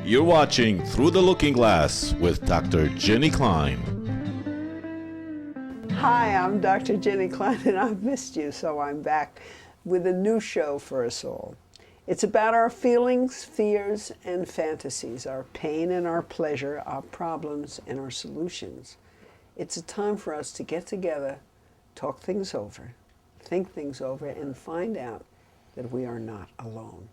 You're watching Through the Looking Glass with Dr. Ginny Klein. Hi, I'm Dr. Ginny Klein, and I've missed you, so I'm back with a new show for us all. It's about our feelings, fears, and fantasies, our pain and our pleasure, our problems and our solutions. It's a time for us to get together, talk things over, think things over, and find out that we are not alone.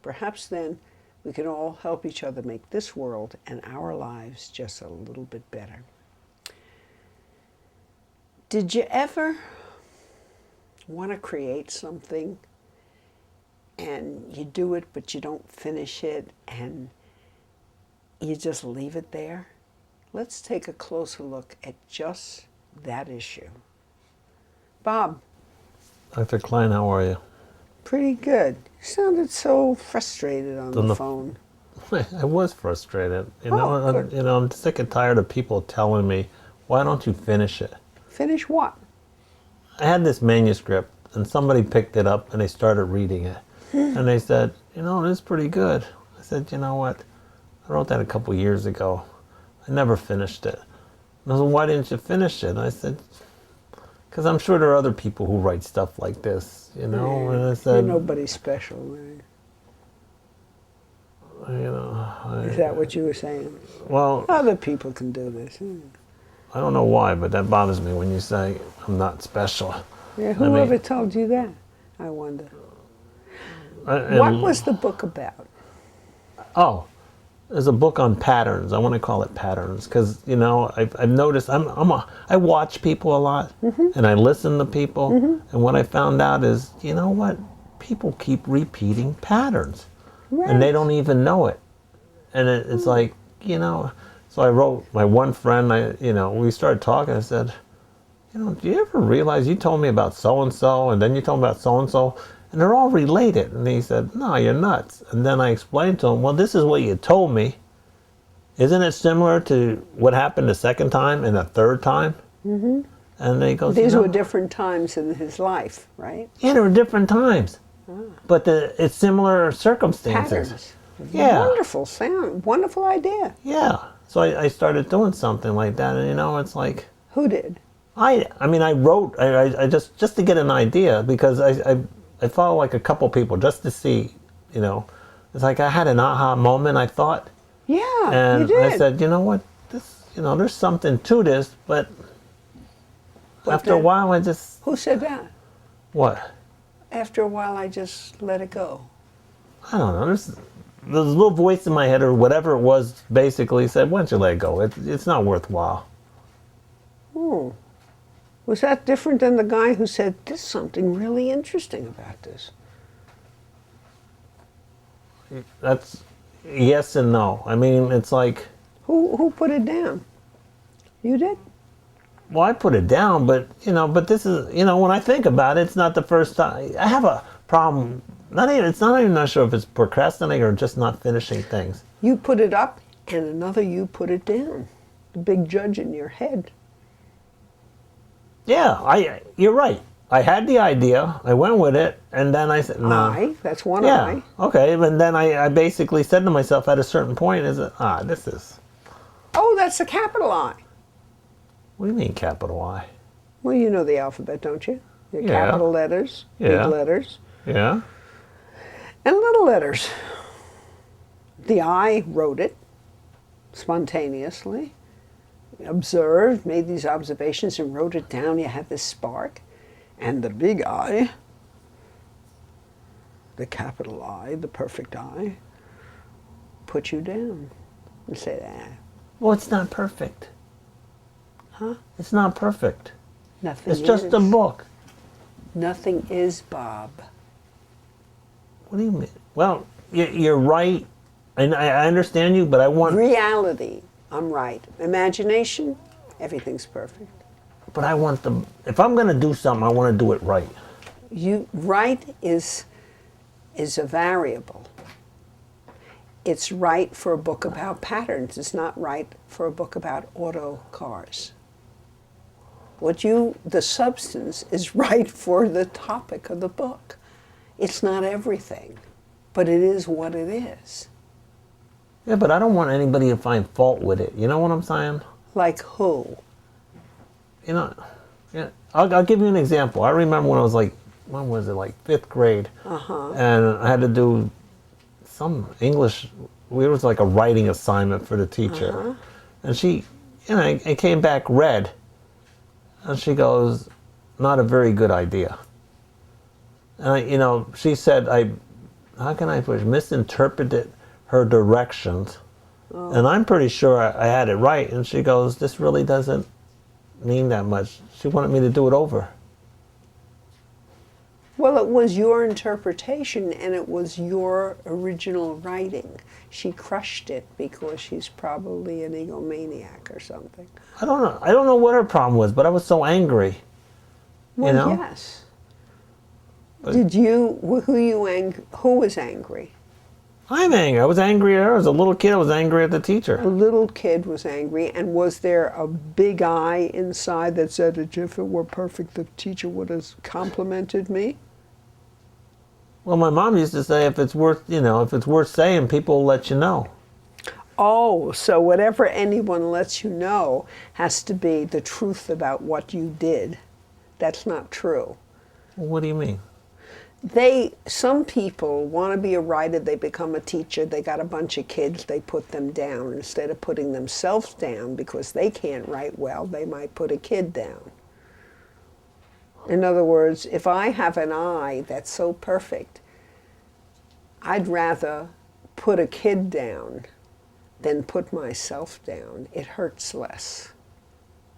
Perhaps then we can all help each other make this world and our lives just a little bit better. Did you ever want to create something and you do it but you don't finish it and you just leave it there? Let's take a closer look at just that issue. Bob. Dr. Klein, how are you? Pretty good. You sounded so frustrated on the phone. I was frustrated. Good. I'm sick and tired of people telling me, why don't you finish it? Finish what? I had this manuscript and somebody picked it up and they started reading it. And they said, it's pretty good. I said, you know what? I wrote that a couple years ago. I never finished it. And I said, why didn't you finish it? And I said, because I'm sure there are other people who write stuff like this, And I said, you're nobody special, right? Is that what you were saying? Well, other people can do this. I don't know why, but that bothers me when you say I'm not special. Yeah, whoever told you that? I wonder. What was the book about? Oh, there's a book on patterns. I want to call it patterns because I've noticed I watch people a lot and I listen to people, and what I found out is people keep repeating patterns, and they don't even know it, and it's like So I wrote my one friend. We started talking. I said, do you ever realize you told me about so and so, and then you told me about so and so? And they're all related. And he said, no, you're nuts. And then I explained to him, well, this is what you told me. Isn't it similar to what happened the second time and the third time? Mm-hmm. And he goes, these were different times in his life, right? Yeah, there were different times. But it's similar circumstances. Patterns. Yeah. Wonderful sound. Wonderful idea. Yeah. So I started doing something like that. And, it's like... Who did? I wrote, I just to get an idea, because I follow like a couple people just to see, it's like I had an aha moment, I thought. Yeah, and you did. I said, you know what, this, there's something to this, but after a while I just... Who said that? What? After a while I just let it go. I don't know, there's a little voice in my head or whatever it was basically said, why don't you let it go? It's not worthwhile. Oh. Was that different than the guy who said, there's something really interesting about this? That's yes and no. I mean, it's like... Who put it down? You did? Well, I put it down, but this is, when I think about it, it's not the first time. I have a problem. It's not even not sure if it's procrastinating or just not finishing things. You put it up, and another you put it down. The big judge in your head. Yeah, you're right. I had the idea, I went with it, and then I said, no. That's one yeah, I. Okay, and then I basically said to myself at a certain point, this is... Oh, that's a capital I. What do you mean, capital I? Well, you know the alphabet, don't you? Your Yeah. capital letters, big letters, Yeah. and little letters. The I wrote it spontaneously. Observed, made these observations and wrote it down. You had this spark. And the big I, the capital I, the perfect I, put you down and said, Well, it's not perfect. Huh? It's not perfect. Nothing It's just a book. Nothing is, Bob. What do you mean? Well, you're right. And I understand you, but I want... Reality. I'm right. Imagination, everything's perfect. But I want if I'm going to do something, I want to do it right. Right is a variable. It's right for a book about patterns. It's not right for a book about auto cars. The substance is right for the topic of the book. It's not everything, but it is what it is. Yeah, but I don't want anybody to find fault with it. You know what I'm saying? Like who? You know, yeah. I'll give you an example. I remember when I was like, when was it, like 5th grade? And I had to do some English, it was like a writing assignment for the teacher. And she, it came back red. And she goes, not a very good idea. And she said, how can I put it, misinterpreted her directions. And I'm pretty sure I had it right. And she goes, this really doesn't mean that much. She wanted me to do it over. Well, it was your interpretation and it was your original writing. She crushed it because she's probably an egomaniac or something. I don't know. I don't know what her problem was, but I was so angry. Well, yes. But who was angry? I'm angry. I was angry at her. As a little kid, I was angry at the teacher. A little kid was angry, and was there a big I inside that said that if it were perfect, the teacher would have complimented me? Well, my mom used to say, if it's worth saying, people will let you know. Oh, so whatever anyone lets you know has to be the truth about what you did. That's not true. Well, what do you mean? Some people want to be a writer, they become a teacher, they got a bunch of kids, they put them down. Instead of putting themselves down because they can't write well, they might put a kid down. In other words, if I have an eye that's so perfect, I'd rather put a kid down than put myself down. It hurts less.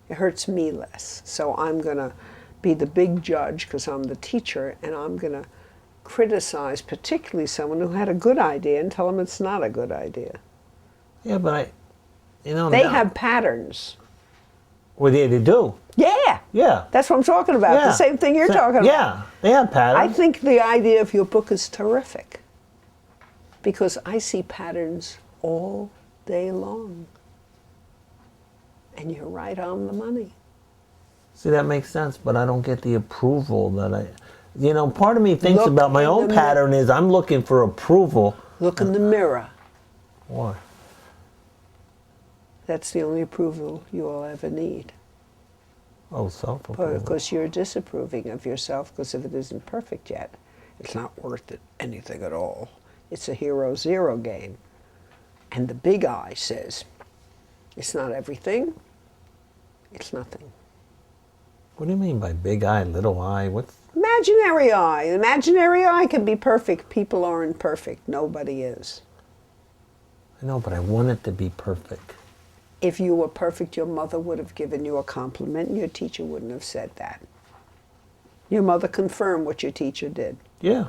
It hurts me less. So I'm going to be the big judge because I'm the teacher, and I'm going to criticize particularly someone who had a good idea and tell them it's not a good idea. Yeah, but they have patterns. Well, they do. Yeah. Yeah. That's what I'm talking about. Yeah. The same thing you're talking about. Yeah, they have patterns. I think the idea of your book is terrific because I see patterns all day long. And you're right on the money. See, that makes sense, but I don't get the approval that part of me thinks about my own pattern is I'm looking for approval. Look in the mirror. Why? That's the only approval you'll ever need. Oh, self-approval. Because you're disapproving of yourself because if it isn't perfect yet, it's not worth it anything at all. It's a hero-zero game. And the big I says, it's not everything, it's nothing. What do you mean by big I, little I? What's imaginary I? Imaginary I can be perfect. People aren't perfect. Nobody is. I know, but I want it to be perfect. If you were perfect, your mother would have given you a compliment and your teacher wouldn't have said that. Your mother confirmed what your teacher did. Yeah.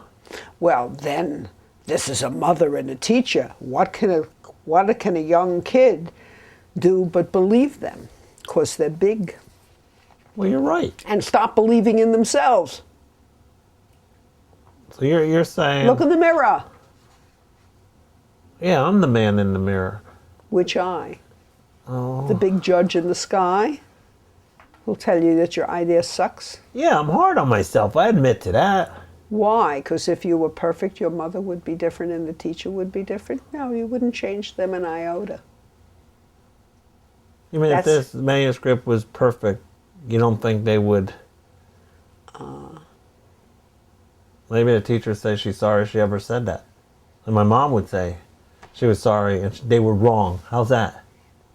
Well, then, this is a mother and a teacher. What can a young kid do but believe them? Because they're big. Well, you're right. And stop believing in themselves. So you're saying... Look in the mirror. Yeah, I'm the man in the mirror. Which I? Oh. The big judge in the sky who'll tell you that your idea sucks? Yeah, I'm hard on myself. I admit to that. Why? Because if you were perfect, your mother would be different and the teacher would be different? No, you wouldn't change them an iota. You mean if this manuscript was perfect, you don't think they would... Maybe the teacher says she's sorry she ever said that. And my mom would say she was sorry and they were wrong. How's that?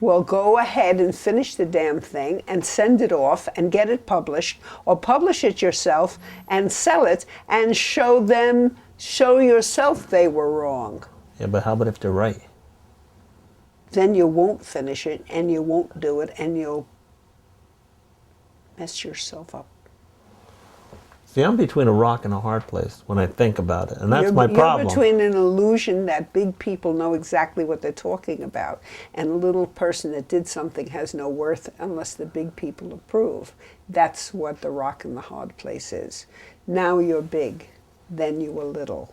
Well, go ahead and finish the damn thing and send it off and get it published, or publish it yourself and sell it and show yourself they were wrong. Yeah, but how about if they're right? Then you won't finish it and you won't do it and you'll mess yourself up. See, I'm between a rock and a hard place when I think about it, and that's my problem. You're between an illusion that big people know exactly what they're talking about, and a little person that did something has no worth unless the big people approve. That's what the rock and the hard place is. Now you're big, then you were little.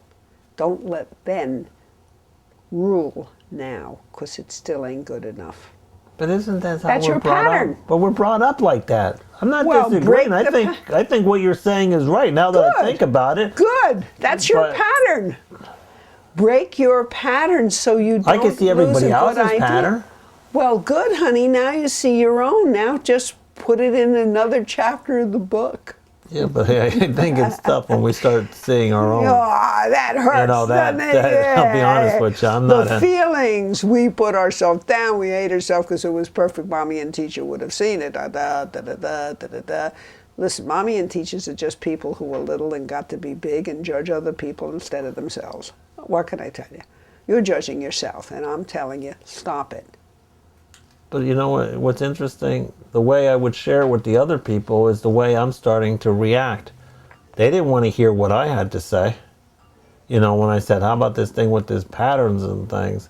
Don't let then rule now, because it still ain't good enough. But isn't that how That's we're your brought pattern. up? But we're brought up like that. I'm not Well, disagreeing. I think what you're saying is right now that I think about it. Good. That's your pattern. Break your patterns so you don't I can see lose everybody a good else's idea. pattern. Well, good, honey. Now you see your own. Now just put it in another chapter of the book. Yeah, but I think it's tough when we start seeing our own. Oh, that hurts. You know, that I'll be honest with you, I'm the not feelings. We put ourselves down. We hate ourselves because it was perfect. Mommy and teacher would have seen it. Da, da, da, da, da, da, da. Listen, mommy and teachers are just people who were little and got to be big and judge other people instead of themselves. What can I tell you? You're judging yourself, and I'm telling you, stop it. But you know what's interesting? The way I would share with the other people is the way I'm starting to react. They didn't want to hear what I had to say. You know, when I said, how about this thing with these patterns and things?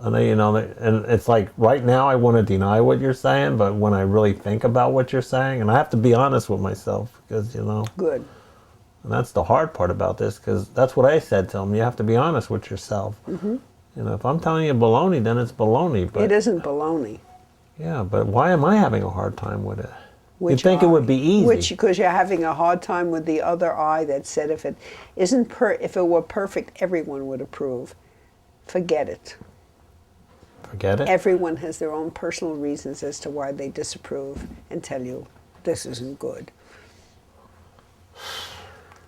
And they, and it's like right now I want to deny what you're saying, but when I really think about what you're saying, and I have to be honest with myself because, Good. and that's the hard part about this, because that's what I said to them. You have to be honest with yourself. Mm-hmm. If I'm telling you baloney, then it's baloney. But It isn't baloney. yeah, but why am I having a hard time with it? You'd Which think it would be easy. because you're having a hard time with the other eye that said if it were perfect, everyone would approve. Forget it. Forget it? Everyone has their own personal reasons as to why they disapprove and tell you this isn't good.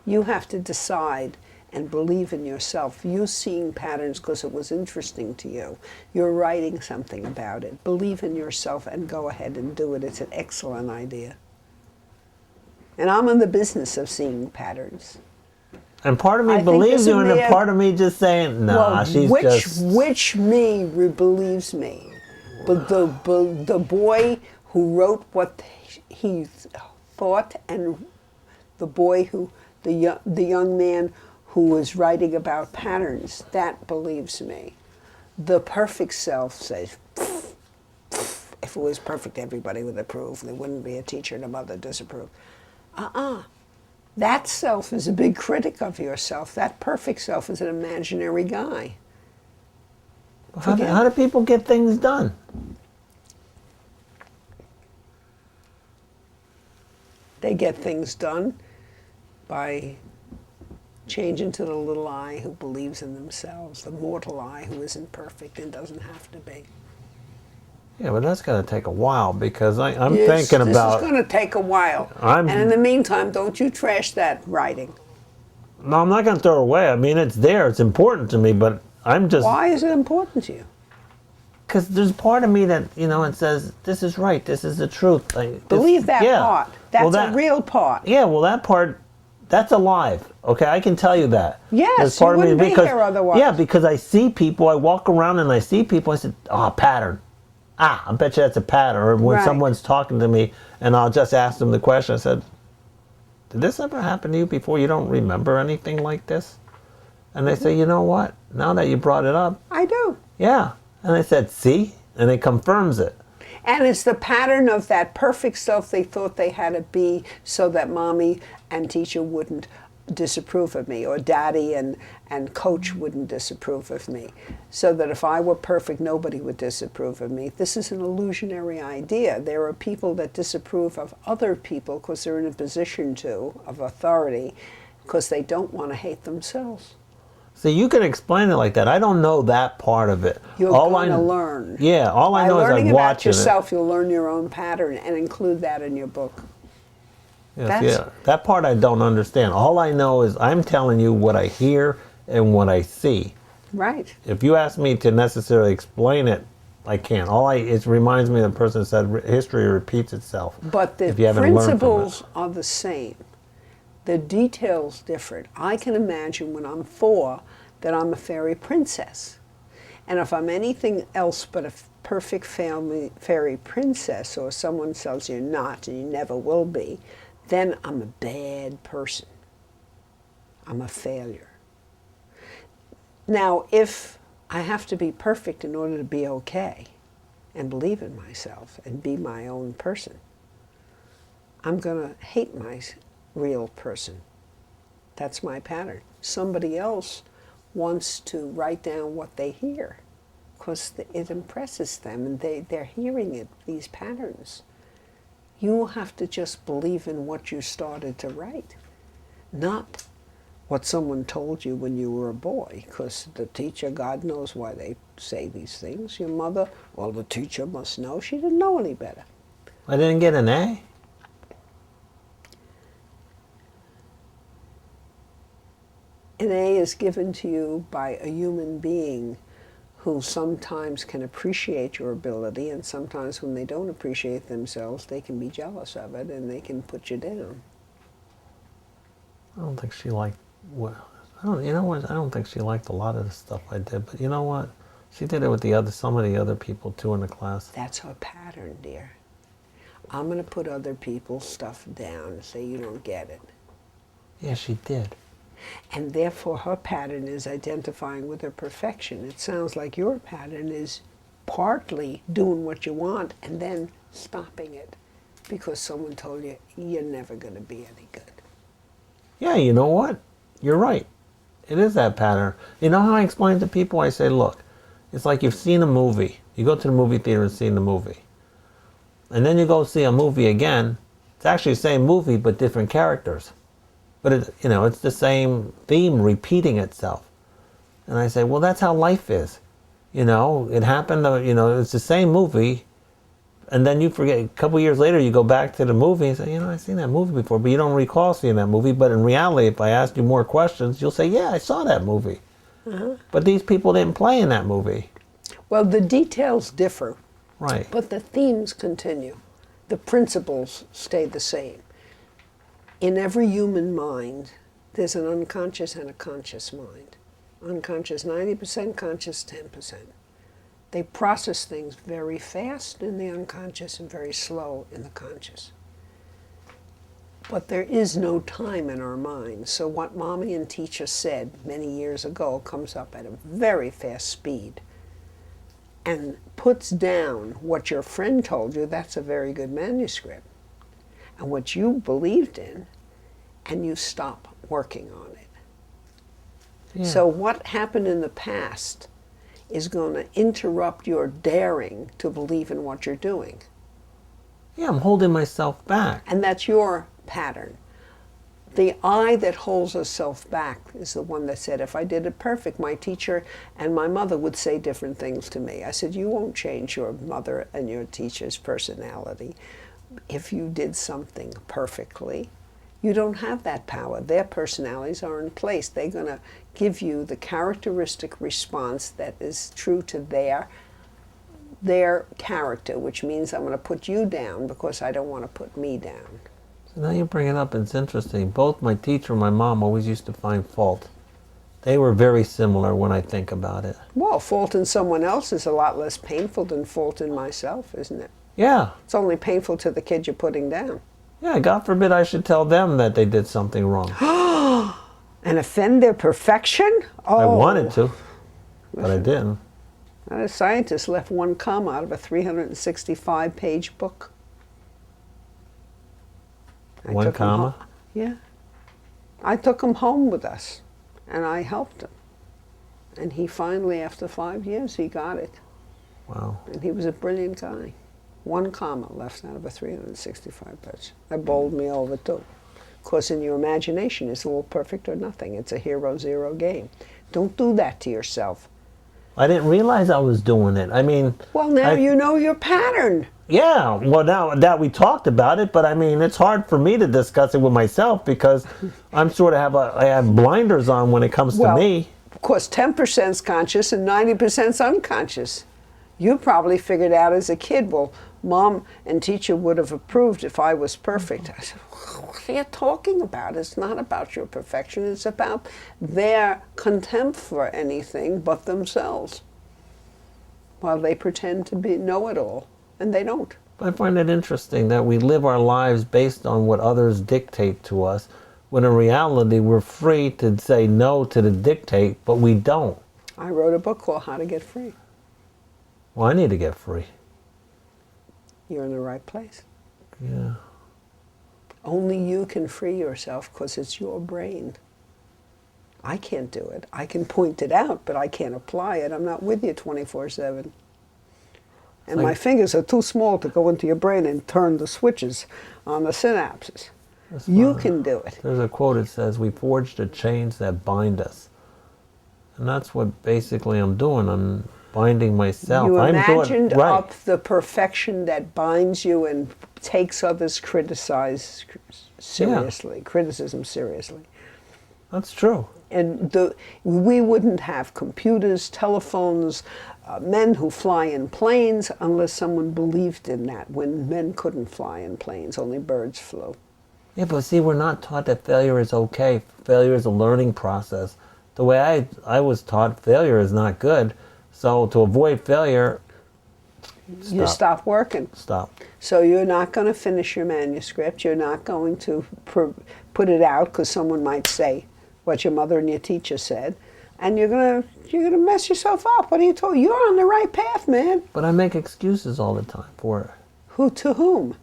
You have to decide and believe in yourself. You seeing patterns because it was interesting to you. You're writing something about it. Believe in yourself and go ahead and do it. It's an excellent idea. And I'm in the business of seeing patterns. And part of me I think believes this you, would and be a a- part of me just saying, nah, she's just... Which me believes me? But the boy who wrote what he thought, and the boy the young man who was writing about patterns, that believes me. The perfect self says, if it was perfect, everybody would approve. There wouldn't be a teacher and a mother disapprove. That self is a big critic of yourself. That perfect self is an imaginary guy. How do people get things done? They get things done by changing to the little I who believes in themselves, the mortal I who isn't perfect and doesn't have to be. Yeah, but that's going to take a while, because I'm Yes, thinking about... This is going to take a while. And in the meantime, don't you trash that writing. No, I'm not going to throw it away. I mean, it's there. It's important to me, but I'm just... Why is it important to you? Because there's part of me that, it says, this is right, this is the truth. Believe that part. That's a real part. Yeah, well, that part, that's alive. Okay, I can tell you that. Yes, There's part you of me wouldn't be here otherwise. Yeah, because I see people, I walk around and I see people, I said, pattern. I bet you that's a pattern. Or when Right. someone's talking to me and I'll just ask them the question, I said, did this ever happen to you before? You don't remember anything like this? And they say, you know what? Now that you brought it up. I do. Yeah. And I said, see? And it confirms it. And it's the pattern of that perfect self they thought they had to be so that mommy and teacher wouldn't disapprove of me, or daddy and coach wouldn't disapprove of me. So that if I were perfect, nobody would disapprove of me. This is an illusionary idea. There are people that disapprove of other people because they're in a position of authority, because they don't want to hate themselves. So you can explain it like that. I don't know that part of it. You're going to learn. Yeah, all I know is I'm watching it. By learning about yourself, you'll learn your own pattern and include that in your book. Yes, yeah, that part I don't understand. All I know is I'm telling you what I hear and what I see. Right. If you ask me to necessarily explain it, I can't. It reminds me of the person that said history repeats itself. But the principles are the same. The details different. I can imagine when I'm 4 that I'm a fairy princess. And if I'm anything else but a perfect fairy princess, or someone tells you not and you never will be, then I'm a bad person. I'm a failure. Now, if I have to be perfect in order to be okay and believe in myself and be my own person, I'm going to hate my real person. That's my pattern. Somebody else wants to write down what they hear because it impresses them and they're hearing it, these patterns. You have to just believe in what you started to write, not what someone told you when you were a boy, because the teacher, God knows why they say these things. Your mother, well, the teacher must know. She didn't know any better. I didn't get an A? An A is given to you by a human being who sometimes can appreciate your ability, and sometimes when they don't appreciate themselves, they can be jealous of it and they can put you down. I don't think she liked, well, you know what, I don't think she liked a lot of the stuff I did, but you know what? She did it with some of the other people too in the class. That's her pattern, dear. I'm going to put other people's stuff down and say you don't get it. Yeah, she did. And therefore her pattern is identifying with her perfection. It sounds like your pattern is partly doing what you want and then stopping it because someone told you you're never going to be any good. Yeah, you know what? You're right. It is that pattern. You know how I explain to people? I say, look, it's like you've seen a movie. You go to the movie theater and see the movie. And then you go see a movie again. It's actually the same movie, but different characters. But it's the same theme repeating itself. And I say, well, that's how life is. It happened, it's the same movie. And then you forget, a couple years later, you go back to the movie and say, I've seen that movie before, but you don't recall seeing that movie. But in reality, if I ask you more questions, you'll say, yeah, I saw that movie. Uh-huh. But these people didn't play in that movie. Well, the details differ. Right. But the themes continue. The principles stay the same. In every human mind, there's an unconscious and a conscious mind. Unconscious 90%, conscious 10%. They process things very fast in the unconscious and very slow in the conscious. But there is no time in our minds. So what Mommy and Teacher said many years ago comes up at a very fast speed and puts down what your friend told you. That's a very good manuscript. And what you believed in, and you stop working on it. Yeah. So what happened in the past is going to interrupt your daring to believe in what you're doing. Yeah, I'm holding myself back. And that's your pattern. The I that holds herself back is the one that said, if I did it perfect, my teacher and my mother would say different things to me. I said, you won't change your mother and your teacher's personality if you did something perfectly. You don't have that power. Their personalities are in place. They're going to give you the characteristic response that is true to their character, which means I'm going to put you down because I don't want to put me down. So now you bring it up, it's interesting. Both my teacher and my mom always used to find fault. They were very similar when I think about it. Well, fault in someone else is a lot less painful than fault in myself, isn't it? Yeah. It's only painful to the kid you're putting down. Yeah, God forbid I should tell them that they did something wrong. And offend their perfection? Oh. I wanted to, but I didn't. A scientist left one comma out of a 365-page book. One comma? Yeah. I took him home with us, and I helped him. And he finally, after 5 years, he got it. Wow. And he was a brilliant guy. One comma left out of a 365 page. That bowled me over too. Because in your imagination, it's all perfect or nothing. It's a hero-zero game. Don't do that to yourself. I didn't realize I was doing it. I mean... Well, now you know your pattern. Yeah, well, now that we talked about it, but I mean, it's hard for me to discuss it with myself because I'm sort of I have blinders on when it comes to me. Of course, 10% is conscious and 90% is unconscious. You probably figured out as a kid, well, Mom and Teacher would have approved if I was perfect. I said, what are you talking about? It's not about your perfection. It's about their contempt for anything but themselves. While they pretend to know it all, and they don't. I find it interesting that we live our lives based on what others dictate to us, when in reality we're free to say no to the dictate, but we don't. I wrote a book called How to Get Free. Well, I need to get free. You're in the right place. Yeah. Only you can free yourself because it's your brain. I can't do it. I can point it out, but I can't apply it. I'm not with you 24/7. And my fingers are too small to go into your brain and turn the switches on the synapses. You can do it. There's a quote that says, "We forge the chains that bind us." And that's what basically I'm doing. I'm binding myself. You I'm imagined doing, right. up the perfection that binds you and takes others' criticism seriously. That's true. And we wouldn't have computers, telephones, men who fly in planes unless someone believed in that. When men couldn't fly in planes, only birds flew. Yeah, but see, we're not taught that failure is okay. Failure is a learning process. The way I was taught, failure is not good. So to avoid failure, you stop working. Stop. So you're not going to finish your manuscript. You're not going to put it out because someone might say what your mother and your teacher said, and you're gonna mess yourself up. What are you talking? You're on the right path, man. But I make excuses all the time for it. Who to whom?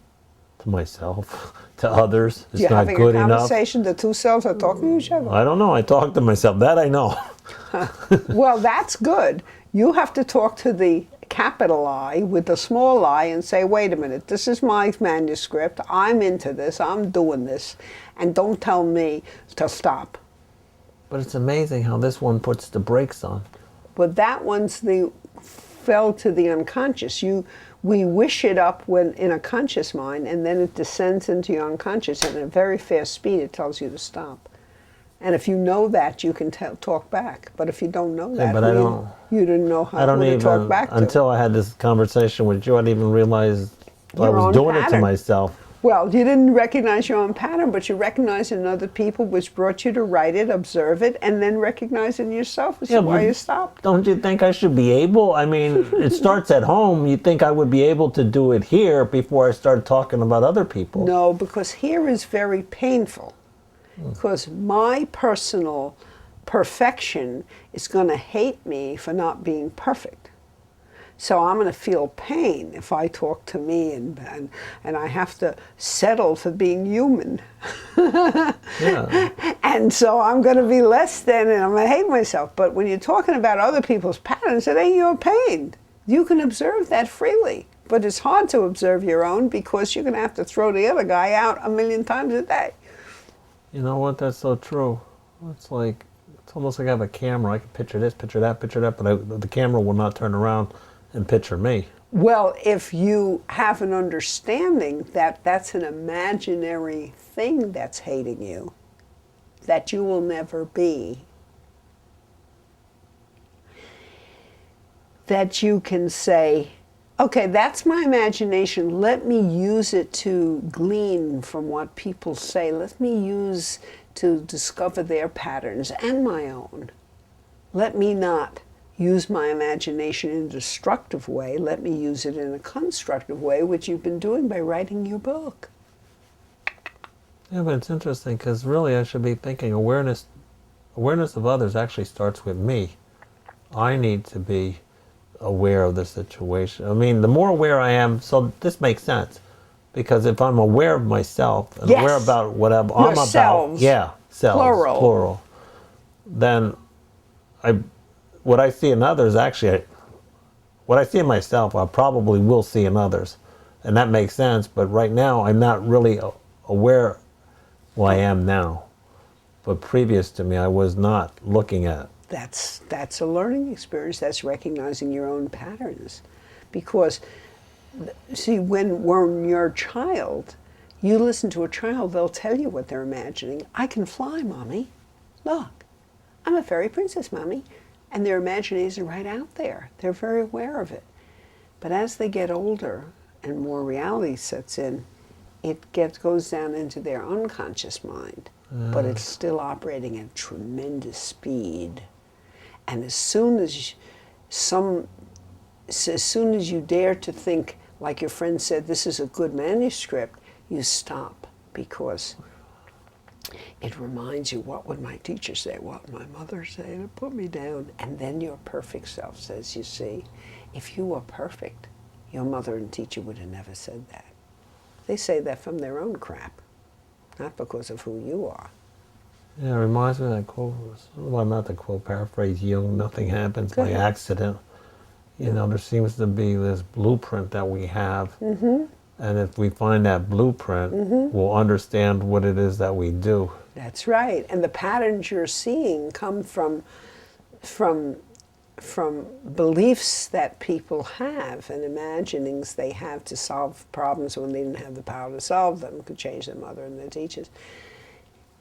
To myself, to others. It's You're not having good a enough. conversation. The two selves are talking to each other. I don't know. I talk to myself. That I know. Well, that's good. You have to talk to the capital I with the small I and say, wait a minute, this is my manuscript. I'm into this. I'm doing this. And don't tell me to stop. But it's amazing how this one puts the brakes on. But that one's fell to the unconscious. We wish it up when in a conscious mind, and then it descends into your unconscious, and at a very fast speed it tells you to stop. And if you know that, you can talk back. But if you don't know that, but you didn't know how to talk back to. Until I had this conversation with you, I didn't even realize I was doing it to myself. Well, you didn't recognize your own pattern, but you recognized in other people, which brought you to write it, observe it, and then recognize in yourself, which is why you stopped. Don't you think I should be able? I mean, it starts at home. You think I would be able to do it here before I start talking about other people? No, because here is very painful. Because my personal perfection is going to hate me for not being perfect. So I'm going to feel pain if I talk to me, and I have to settle for being human. Yeah. And so I'm going to be less than, and I'm going to hate myself. But when you're talking about other people's patterns, it ain't your pain. You can observe that freely. But it's hard to observe your own because you're going to have to throw the other guy out 1,000,000 times a day. You know what? That's so true. It's almost like I have a camera. I can picture this, picture that, but the camera will not turn around and picture me. Well, if you have an understanding that that's an imaginary thing that's hating you, that you will never be, that you can say, okay, that's my imagination. Let me use it to glean from what people say. Let me use to discover their patterns and my own. Let me not use my imagination in a destructive way. Let me use it in a constructive way, which you've been doing by writing your book. Yeah, but it's interesting because really I should be thinking awareness of others actually starts with me. I need to be aware of the situation. I mean, the more aware I am, so this makes sense. Because if I'm aware of myself and aware about whatever I'm about, selves, plural, then what I see in others, actually, what I see in myself, I probably will see in others. And that makes sense, but right now, I'm not really aware. Well, I am now. But previous to me, I was not looking at. That's a learning experience. That's recognizing your own patterns. Because, see, when you're a child, you listen to a child, they'll tell you what they're imagining. I can fly, Mommy. Look, I'm a fairy princess, Mommy. And their imagination is right out there. They're very aware of it. But as they get older and more reality sets in, it goes down into their unconscious mind. But it's still operating at tremendous speed. And as soon as you dare to think, like your friend said, this is a good manuscript, you stop, because it reminds you, what would my teacher say, what would my mother say, and it put me down. And then your perfect self says, you see, if you were perfect, your mother and teacher would have never said that. They say that from their own crap, not because of who you are. Yeah, it reminds me of that quote, well, not the quote, paraphrase Jung, nothing happens by accident. You know, there seems to be this blueprint that we have, and And if we find that blueprint, we'll understand what it is that we do. That's right. And the patterns you're seeing come from beliefs that people have and imaginings they have to solve problems when they didn't have the power to solve them, could change their mother and their teachers.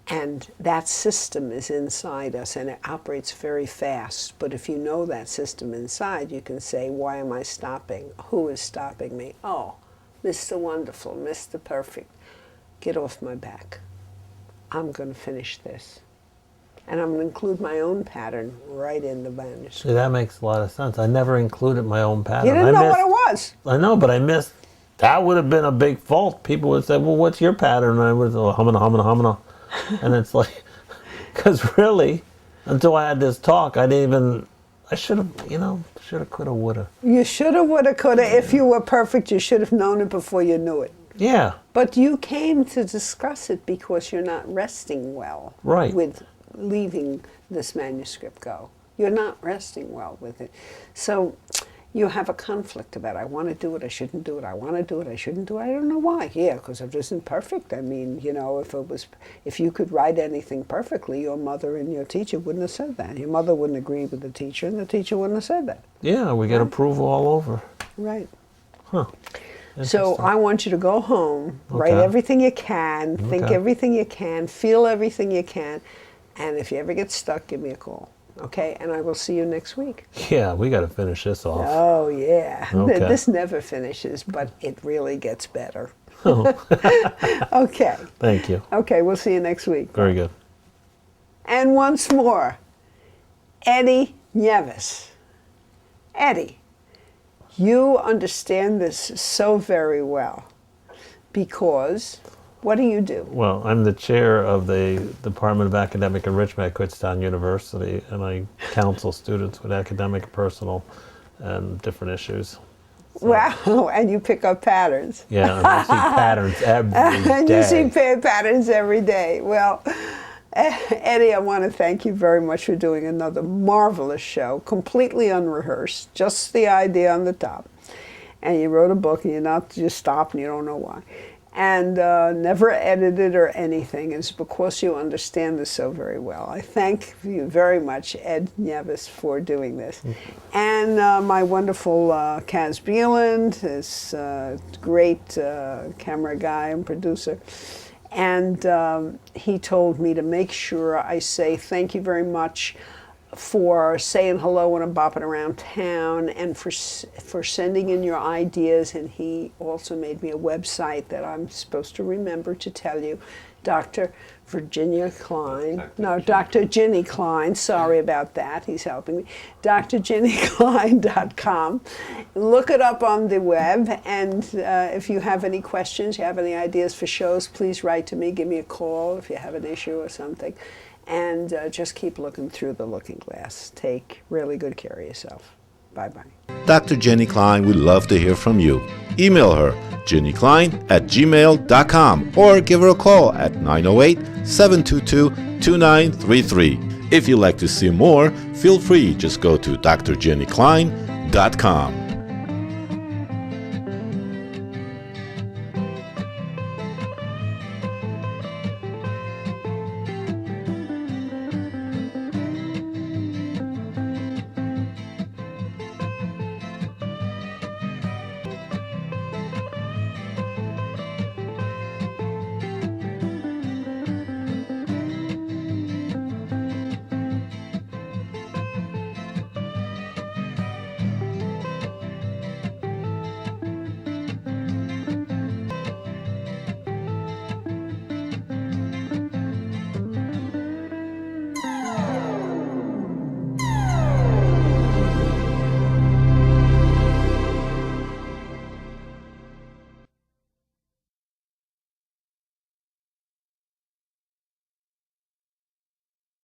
And that system is inside us and it operates very fast. But if you know that system inside, you can say, why am I stopping? Who is stopping me? Oh, Mr. Wonderful, Mr. Perfect, get off my back. I'm going to finish this. And I'm going to include my own pattern right in the manuscript. See, that makes a lot of sense. I never included my own pattern. You didn't know what it was. I know, but I missed. That would have been a big fault. People would say, well, what's your pattern? And I would say, oh, humana. And it's like, because really, until I had this talk, I should have, shoulda, coulda, woulda. You shoulda, woulda, coulda. If you were perfect, you should have known it before you knew it. Yeah. But you came to discuss it because you're not resting well with leaving this manuscript go. You're not resting well with it. So you have a conflict about, I want to do it, I shouldn't do it, I want to do it, I shouldn't do it, I don't know why. Yeah, because it isn't perfect. I mean, if you could write anything perfectly, your mother and your teacher wouldn't have said that. Your mother wouldn't agree with the teacher, and the teacher wouldn't have said that. Yeah, we get approval all over. Right. Huh. So I want you to go home, write everything you can, think everything you can, feel everything you can, and if you ever get stuck, give me a call. Okay, and I will see you next week. Yeah, we got to finish this off. Oh, yeah. Okay. This never finishes, but it really gets better. Oh. Okay. Thank you. Okay, we'll see you next week. Very good. And once more, Eddie Nieves. Eddie, you understand this so very well because what do you do? Well, I'm the chair of the Department of Academic Enrichment at Kutztown University, and I counsel students with academic, personal, and different issues. So, wow, and you pick up patterns. Yeah, and I see patterns every day. And you see patterns every day. Well, Eddie, I want to thank you very much for doing another marvelous show, completely unrehearsed, just the idea on the top. And you wrote a book, and you stopped, and you don't know why. And never edited or anything. It's because you understand this so very well. I thank you very much, Ed Nieves, for doing this. And my wonderful Kaz Bieland, this great camera guy and producer. And he told me to make sure I say thank you very much for saying hello when I'm bopping around town, and for sending in your ideas. And he also made me a website that I'm supposed to remember to tell you, Dr. Ginny Klein, sorry about that, he's helping me, drginnyklein.com. Look it up on the web, and if you have any questions, you have any ideas for shows, please write to me, give me a call if you have an issue or something. And just keep looking through the looking glass. Take really good care of yourself. Bye-bye. Dr. Ginny Klein would love to hear from you. Email her, ginnyklein@gmail.com, or give her a call at 908-722-2933. If you'd like to see more, feel free, just go to drginnyklein.com.